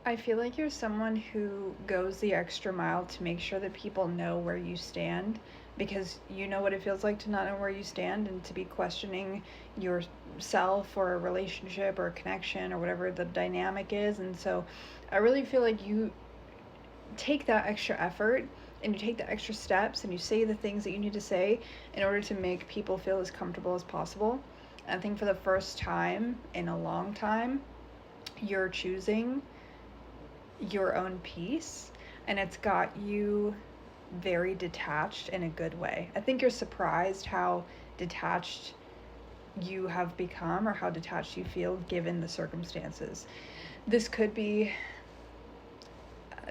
I feel like you're someone who goes the extra mile to make sure that people know where you stand, because you know what it feels like to not know where you stand and to be questioning yourself or a relationship or a connection or whatever the dynamic is. And so I really feel like you take that extra effort and you take the extra steps and you say the things that you need to say in order to make people feel as comfortable as possible. I think for the first time in a long time, you're choosing your own peace, and it's got you very detached in a good way. I think you're surprised how detached you have become or how detached you feel given the circumstances. This could be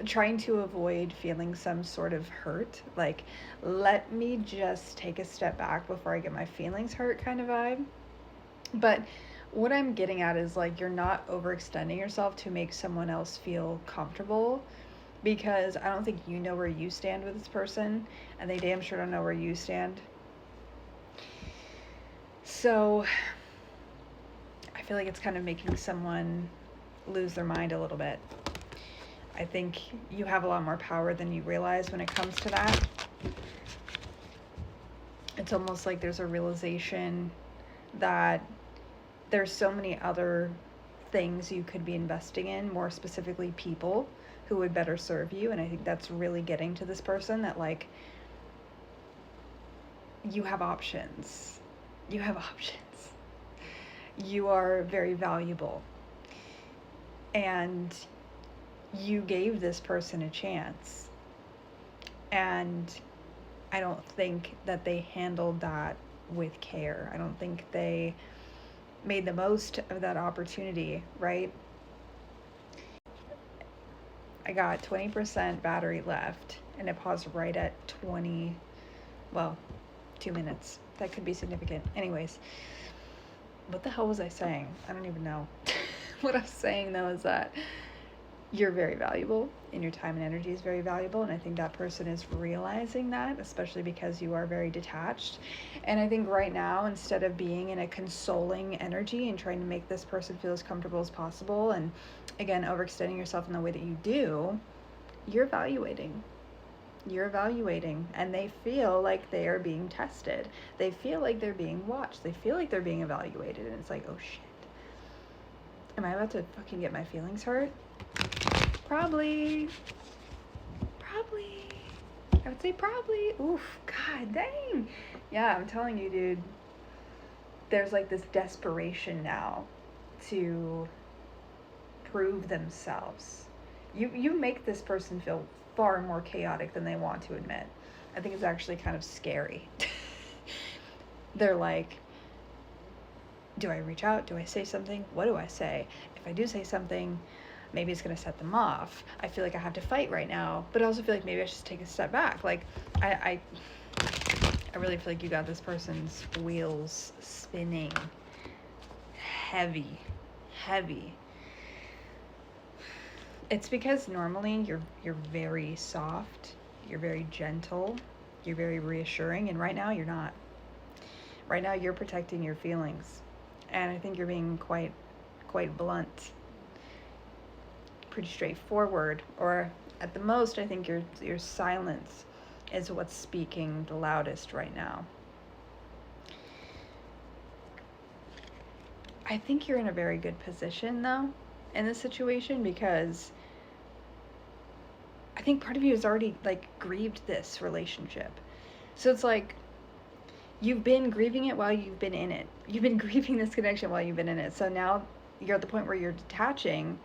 trying to avoid feeling some sort of hurt, like, let me just take a step back before I get my feelings hurt kind of vibe. But what I'm getting at is like you're not overextending yourself to make someone else feel comfortable, because I don't think you know where you stand with this person, and they damn sure don't know where you stand. So I feel like it's kind of making someone lose their mind a little bit. I think you have a lot more power than you realize when it comes to that. It's almost like there's a realization that there's so many other things you could be investing in, more specifically people who would better serve you. And I think that's really getting to this person, that like you have options. You have options. You are very valuable. And you gave this person a chance. And I don't think that they handled that with care. I don't think they made the most of that opportunity, right? I got 20% battery left, and it paused right at 20, well, 2 minutes. That could be significant. Anyways, what the hell was I saying? I don't even know. What I was saying though is that you're very valuable and your time and energy is very valuable, and I think that person is realizing that, especially because you are very detached. And I think right now, instead of being in a consoling energy and trying to make this person feel as comfortable as possible, and again overextending yourself in the way that you do, you're evaluating. You're evaluating, and they feel like they are being tested. They feel like they're being watched. They feel like they're being evaluated, and it's like, oh shit, am I about to fucking get my feelings hurt? Probably. Probably. I would say probably. Oof, god dang. Yeah, I'm telling you, dude. There's like this desperation now to prove themselves. You make this person feel far more chaotic than they want to admit. I think it's actually kind of scary. They're like, do I reach out? Do I say something? What do I say? If I do say something, maybe it's going to set them off. I feel like I have to fight right now, but I also feel like maybe I should take a step back. Like, I, I really feel like you got this person's wheels spinning heavy, heavy. It's because normally you're very soft, you're very gentle, you're very reassuring, and right now you're not. Right now you're protecting your feelings, and I think you're being quite blunt, pretty straightforward, or at the most I think your silence is what's speaking the loudest right now. I think you're in a very good position though in this situation, because I think part of you has already like grieved this relationship. So it's like you've been grieving it while you've been in it. You've been grieving this connection while you've been in it. So now you're at the point where you're detaching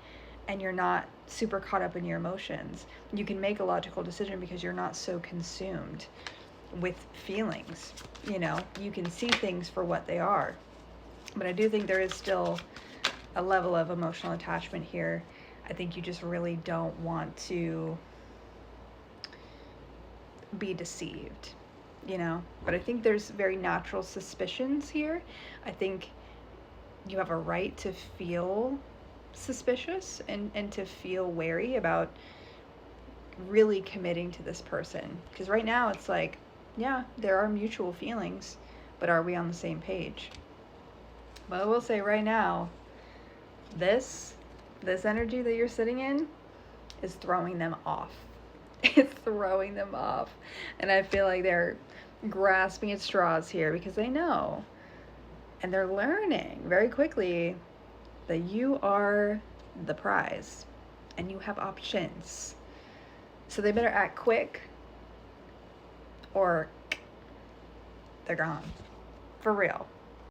and you're not super caught up in your emotions. You can make a logical decision because you're not so consumed with feelings. You know, you can see things for what they are. But I do think there is still a level of emotional attachment here. I think you just really don't want to be deceived, you know? But I think there's very natural suspicions here. I think you have a right to feel suspicious and to feel wary about really committing to this person. Because right now it's like, yeah, there are mutual feelings, but are we on the same page? But I will say right now, this This energy that you're sitting in is throwing them off. It's throwing them off. And I feel like they're grasping at straws here because they know and they're learning very quickly that you are the prize and you have options. So they better act quick or they're gone. For real.